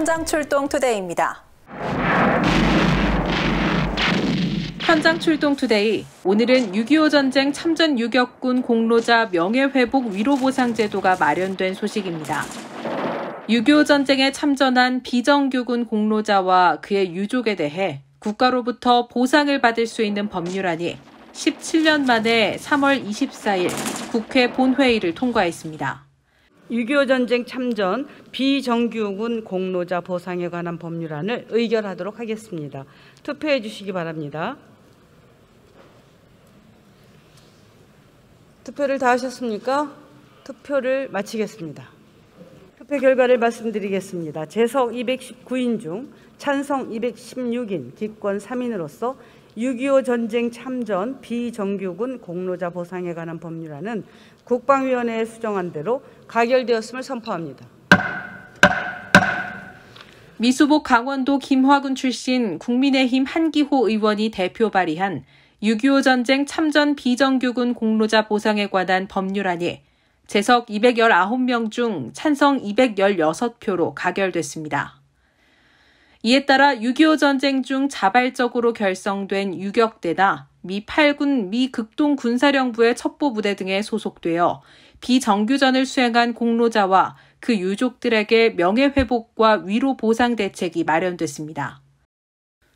현장 출동 투데이입니다. 현장 출동 투데이. 오늘은 6.25 전쟁 참전 유격군 공로자 명예회복 위로보상 제도가 마련된 소식입니다. 6.25 전쟁에 참전한 비정규군 공로자와 그의 유족에 대해 국가로부터 보상을 받을 수 있는 법률안이 17년 만에 3월 24일 국회 본회의를 통과했습니다. 6.25 전쟁 참전 비정규군 공로자 보상에 관한 법률안을 의결하도록 하겠습니다. 투표해 주시기 바랍니다. 투표를 다 하셨습니까? 투표를 마치겠습니다. 투표 결과를 말씀드리겠습니다. 재석 219인 중 찬성 216인, 기권 3인으로서 6.25 전쟁 참전 비정규군 공로자 보상에 관한 법률안은 국방위원회에 수정한 대로 가결되었음을 선포합니다. 미수복 강원도 김화군 출신 국민의힘 한기호 의원이 대표 발의한 6.25 전쟁 참전 비정규군 공로자 보상에 관한 법률안이 재석 219명 중 찬성 216표로 가결됐습니다. 이에 따라 6.25 전쟁 중 자발적으로 결성된 유격대나 미 8군 미 극동 군사령부의 첩보부대 등에 소속되어 비정규전을 수행한 공로자와 그 유족들에게 명예회복과 위로 보상 대책이 마련됐습니다.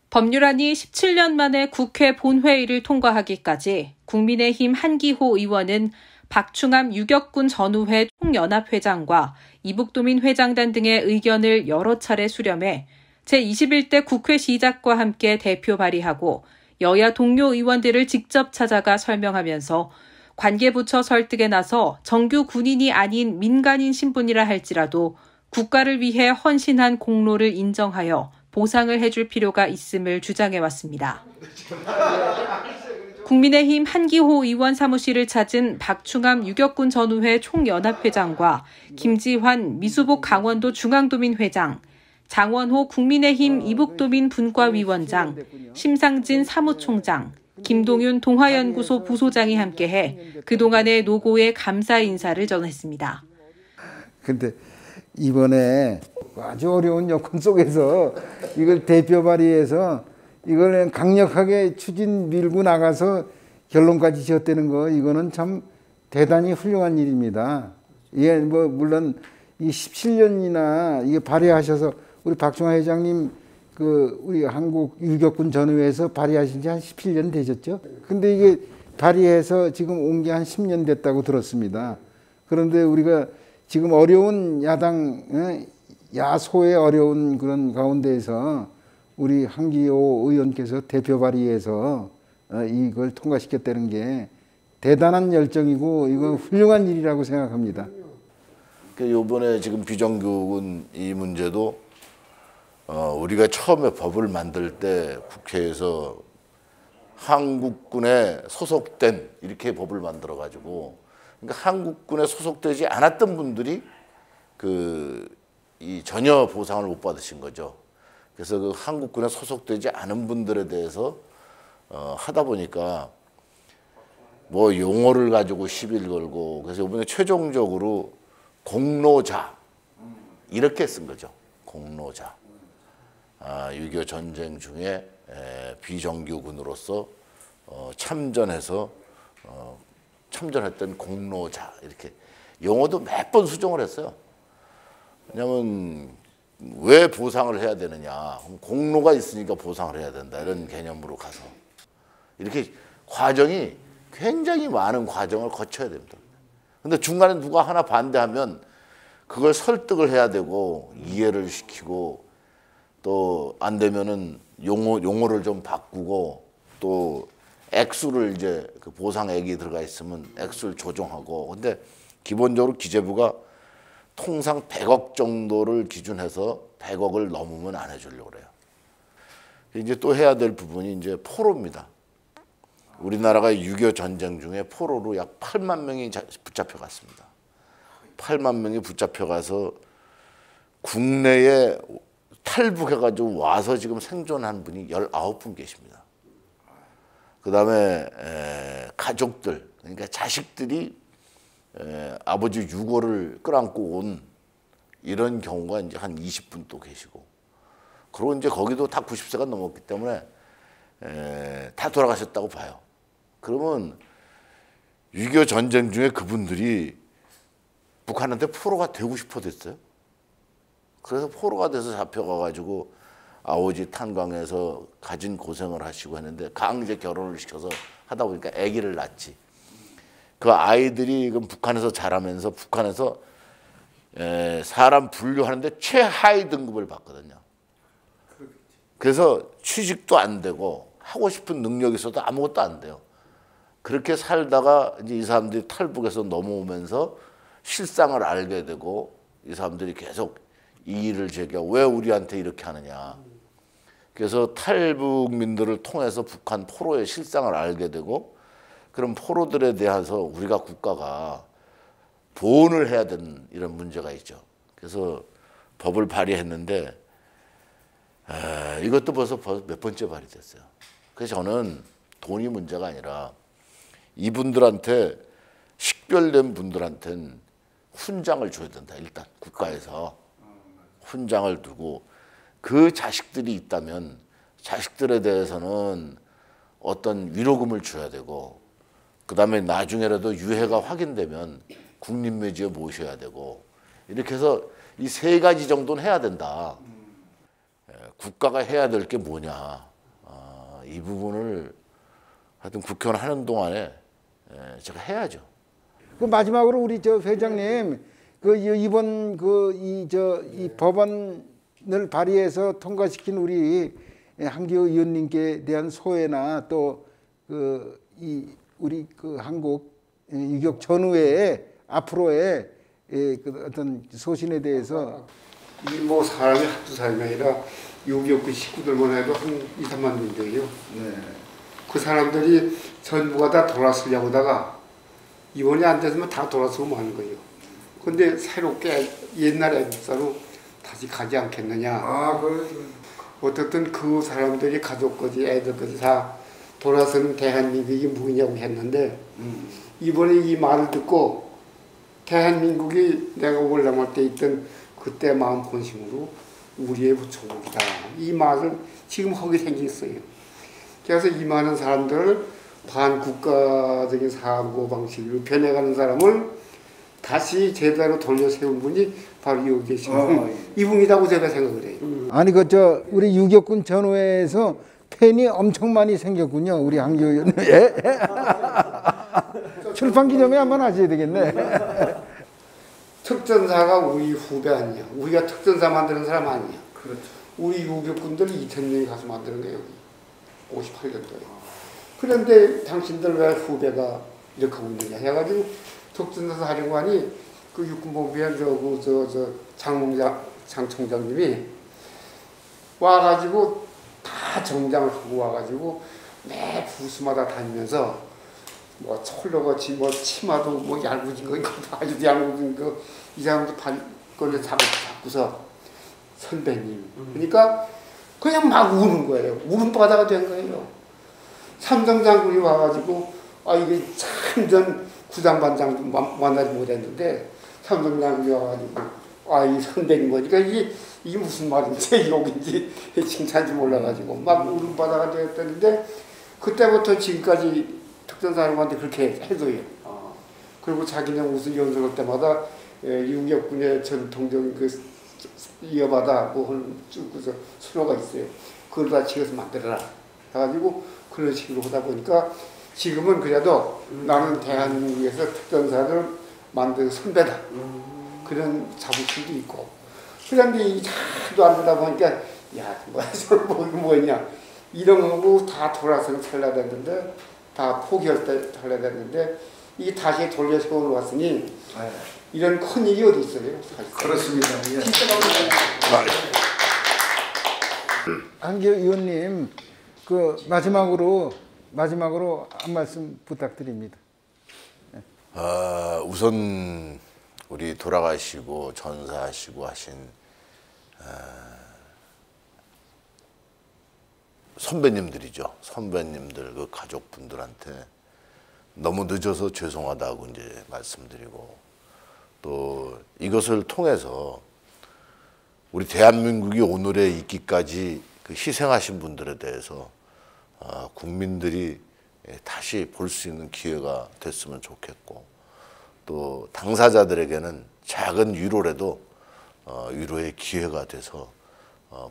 법률안이 17년 만에 국회 본회의를 통과하기까지 국민의힘 한기호 의원은 박충암 유격군 전우회 총연합회장과 이북도민 회장단 등의 의견을 여러 차례 수렴해 제21대 국회 시작과 함께 대표 발의하고 여야 동료 의원들을 직접 찾아가 설명하면서 관계부처 설득에 나서 정규 군인이 아닌 민간인 신분이라 할지라도 국가를 위해 헌신한 공로를 인정하여 보상을 해줄 필요가 있음을 주장해왔습니다. 국민의힘 한기호 의원 사무실을 찾은 박충암 유격군 전우회 총연합회장과 김지환 미수복 강원도 중앙도민 회장, 장원호 국민의힘 이북도민 분과위원장, 심상진 사무총장, 김동윤 동화연구소 부소장이 함께해 그동안의 노고에 감사 인사를 전했습니다. 근데 이번에 아주 어려운 여건 속에서 이걸 대표 발의해서 이걸 강력하게 추진 밀고 나가서 결론까지 지었다는 거, 이거는 참 대단히 훌륭한 일입니다. 예, 뭐 물론 이 17년이나 이게 발의하셔서 우리 박충하 회장님 우리 한국 유격군 전우회에서 발의하신 지 한 17년 되셨죠? 근데 이게 발의해서 지금 온 게 한 10년 됐다고 들었습니다. 그런데 우리가 지금 어려운 야소의 어려운 그런 가운데에서 우리 한기호 의원께서 대표 발의해서 이걸 통과시켰다는 게 대단한 열정이고 이건 훌륭한 일이라고 생각합니다. 이번에 지금 비정규군 이 문제도 우리가 처음에 법을 만들 때 국회에서 한국군에 소속된 이렇게 법을 만들어 가지고, 그러니까 한국군에 소속되지 않았던 분들이 이 전혀 보상을 못 받으신 거죠. 그래서 그 한국군에 소속되지 않은 분들에 대해서 하다 보니까 뭐 용어를 가지고 시비를 걸고, 그래서 이번에 최종적으로 공로자 이렇게 쓴 거죠. 공로자. 6.25 전쟁 중에 비정규군으로서 참전해서 참전했던 공로자, 이렇게 용어도 몇 번 수정을 했어요. 왜냐하면 왜 보상을 해야 되느냐, 공로가 있으니까 보상을 해야 된다, 이런 개념으로 가서 이렇게 과정이 굉장히 많은 과정을 거쳐야 됩니다. 근데 중간에 누가 하나 반대하면 그걸 설득을 해야 되고 이해를 시키고, 또 안 되면은 용어를 좀 바꾸고, 또 액수를 이제 그 보상액이 들어가 있으면 액수를 조정하고. 근데 기본적으로 기재부가 통상 100억 정도를 기준해서 100억을 넘으면 안 해주려고 그래요. 이제 또 해야 될 부분이 이제 포로입니다. 우리나라가 6.25 전쟁 중에 포로로 약 8만 명이 붙잡혀 갔습니다. 8만 명이 붙잡혀 가서 국내에 탈북해가지고 와서 지금 생존한 분이 19분 계십니다. 그 다음에 가족들, 그러니까 자식들이 아버지 유고를 끌어안고 온 이런 경우가 이제 한 20분 또 계시고, 그리고 이제 거기도 다 90세가 넘었기 때문에 다 돌아가셨다고 봐요. 그러면 6.25 전쟁 중에 그분들이 북한한테 포로가 되고 싶어 됐어요. 그래서 포로가 돼서 잡혀가가지고 아오지 탄광에서 가진 고생을 하시고 했는데 강제 결혼을 시켜서 하다 보니까 아기를 낳지. 그 아이들이 북한에서 자라면서 북한에서 사람 분류하는데 최하위 등급을 받거든요. 그래서 취직도 안 되고 하고 싶은 능력이 있어도 아무것도 안 돼요. 그렇게 살다가 이제 이 사람들이 탈북에서 넘어오면서 실상을 알게 되고 이 사람들이 계속 이의를 제기하고 왜 우리한테 이렇게 하느냐. 그래서 탈북민들을 통해서 북한 포로의 실상을 알게 되고 그런 포로들에 대해서 우리가 국가가 보온을 해야 되는 이런 문제가 있죠. 그래서 법을 발의했는데 이것도 벌써 몇 번째 발의됐어요. 그래서 저는 돈이 문제가 아니라 이분들한테 식별된 분들한테는 훈장을 줘야 된다. 일단 국가에서 훈장을 두고 그 자식들이 있다면 자식들에 대해서는 어떤 위로금을 줘야 되고 그다음에 나중에라도 유해가 확인되면 국립묘지에 모셔야 되고 이렇게 해서 이 세 가지 정도는 해야 된다. 국가가 해야 될 게 뭐냐. 이 부분을 하여튼 국회의원 하는 동안에 제가 해야죠. 그 마지막으로 우리 저 회장님 그 이번 이 법안을 발의해서 통과시킨 우리 한기호 의원님께 대한 소회나 또 우리 한국 유격 전후의 앞으로의 그 어떤 소신에 대해서 이 뭐 사람이 한두 사람이 아니라 유격 그 식구들만 해도 한 2, 3만 명이에요. 네. 그 사람들이 전부가 다 돌아서려고 하다가 이번이 안 됐으면 다 돌아서고 하는 거예요. 근데 새롭게 옛날 애국사로 다시 가지 않겠느냐. 어떻든 그 사람들이 가족까지 애들까지 다 돌아서는 대한민국이 뭐냐고 했는데 이번에 이 말을 듣고 대한민국이 내가 월남할 때 있던 그때 마음 본심으로 우리의 부처국이다. 이 말을 지금 하게 생겼어요. 그래서 이 많은 사람들을 반국가적인 사고방식으로 변해가는 사람을 다시 제대로 돌려 세운 분이 바로 여기 계시는 이분이라고 제가 생각을 해요. 아니 우리 유격군 전후회에서 팬이 엄청 많이 생겼군요. 우리 한기호 의원님. 출판 기념회 한번 하셔야 되겠네. 특전사가 우리 후배 아니야. 우리가 특전사 만드는 사람 아니야. 그렇죠. 우리 유격군들 2000명이 가서 만드는 거예요. 58년도에. 그런데 당신들 왜 후배가 이렇게 하고 있느냐 해가지고 특전사 사령관이 그 육군본부의 장 총장님이 와가지고 다 정장을 하고 와가지고 매 부스마다 다니면서 뭐 철로같이 뭐 치마도 뭐 얇아진 거 아주 얇아진 거 이 사람도 발걸레 잡고서 선배님 그러니까 그냥 막 우는 거예요. 울음바다가 된 거예요. 삼성 장군이 와가지고 이게 참전 구장반장도 만나지 못했는데 삼성 장군이 와가지고 이 선배님 뭐니까 이게 무슨 말인지 욕인지 칭찬인지 몰라가지고 막 울음바다가 되었다는데 그때부터 지금까지 특전사령관한테 그렇게 해줘요. 그리고 자기는 무슨 연설할 때마다 유격군의 전통적인 이어받아 쭉 수로가 있어요. 그걸 다 지어서 만들어라. 해가지고 그런 식으로 하다 보니까 지금은 그래도 나는 대한민국에서 특전사를 만든 선배다. 그런 자부심도 있고. 그런데 이 차도 안 되다 보니까 뭐냐 이런 거고 다 돌아서 살려야 되는데 다 포기할 때 살려야 되는데 이게 다시 돌려서 왔으니 이런 큰 일이 어디 있어요? 그렇습니다. 한기호 의원님 마지막으로 한 말씀 부탁드립니다. 우선 우리 돌아가시고 전사하시고 하신 선배님들이죠. 선배님들 그 가족분들한테 너무 늦어서 죄송하다고 이제 말씀드리고 또 이것을 통해서 우리 대한민국이 오늘에 있기까지 그 희생하신 분들에 대해서 국민들이 다시 볼 수 있는 기회가 됐으면 좋겠고, 또 당사자들에게는 작은 위로라도 위로의 기회가 돼서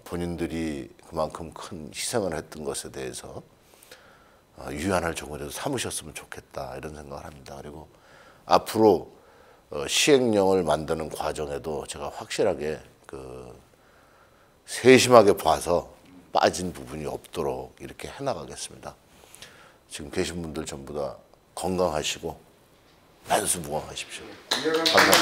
본인들이 그만큼 큰 희생을 했던 것에 대해서 유한할 정도로 삼으셨으면 좋겠다, 이런 생각을 합니다. 그리고 앞으로 시행령을 만드는 과정에도 제가 확실하게 세심하게 봐서 빠진 부분이 없도록 이렇게 해나가겠습니다. 지금 계신 분들 전부 다 건강하시고 만수무강하십시오. 감사합니다.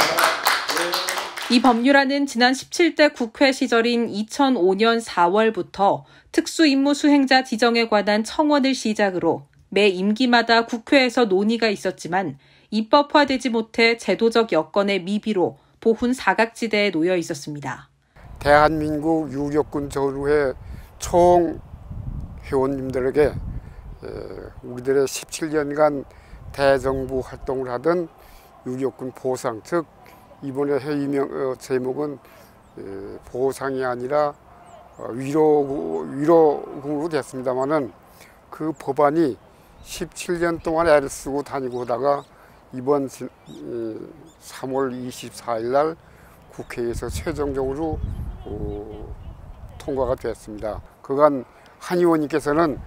이 법률안은 지난 17대 국회 시절인 2005년 4월부터 특수임무 수행자 지정에 관한 청원을 시작으로 매 임기마다 국회에서 논의가 있었지만 입법화되지 못해 제도적 여건의 미비로 보훈 사각지대에 놓여 있었습니다. 대한민국 유격군 전후의 총 회원님들에게 우리들의 17년간 대정부 활동을 하던 유격군 보상, 즉 이번에 회의명 제목은 보상이 아니라 위로금으로 됐습니다만은 그 법안이 17년 동안 애를 쓰고 다니고 하다가 이번 3월 24일 날 국회에서 최종적으로 통과가 됐습니다. 그간 한 의원님께서는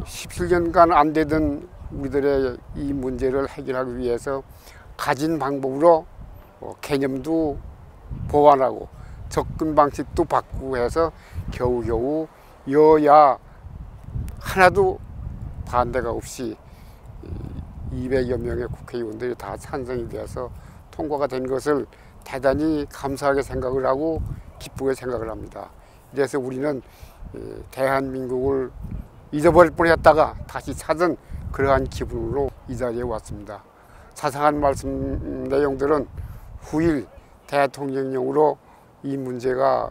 17년간 안 되던 우리들의 이 문제를 해결하기 위해서 가진 방법으로 개념도 보완하고 접근 방식도 바꾸고 해서 겨우겨우 여야 하나도 반대가 없이 200여 명의 국회의원들이 다 찬성이 되어서 통과가 된 것을 대단히 감사하게 생각을 하고 기쁘게 생각을 합니다. 그래서 우리는 대한민국을 잊어버릴 뻔했다가 다시 찾은 그러한 기분으로 이 자리에 왔습니다. 자세한 말씀 내용들은 후일 대통령령으로 이 문제가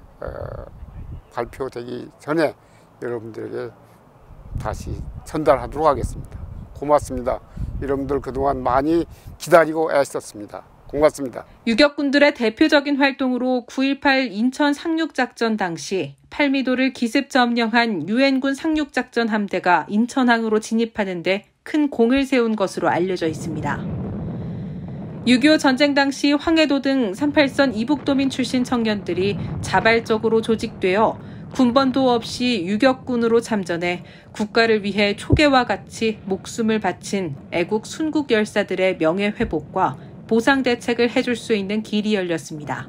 발표되기 전에 여러분들에게 다시 전달하도록 하겠습니다. 고맙습니다. 여러분들 그동안 많이 기다리고 애썼습니다. 고맙습니다. 유격군들의 대표적인 활동으로 9.18 인천 상륙작전 당시 팔미도를 기습 점령한 유엔군 상륙작전 함대가 인천항으로 진입하는 데 큰 공을 세운 것으로 알려져 있습니다. 6.25 전쟁 당시 황해도 등 38선 이북도민 출신 청년들이 자발적으로 조직되어 군번도 없이 유격군으로 참전해 국가를 위해 초계와 같이 목숨을 바친 애국 순국 열사들의 명예회복과 보상 대책을 해줄 수 있는 길이 열렸습니다.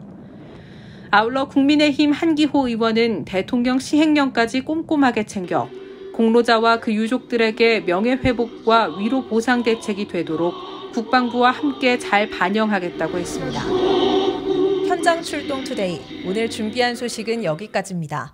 아울러 국민의힘 한기호 의원은 대통령 시행령까지 꼼꼼하게 챙겨 공로자와 그 유족들에게 명예회복과 위로 보상 대책이 되도록 국방부와 함께 잘 반영하겠다고 했습니다. 현장 출동 투데이, 오늘 준비한 소식은 여기까지입니다.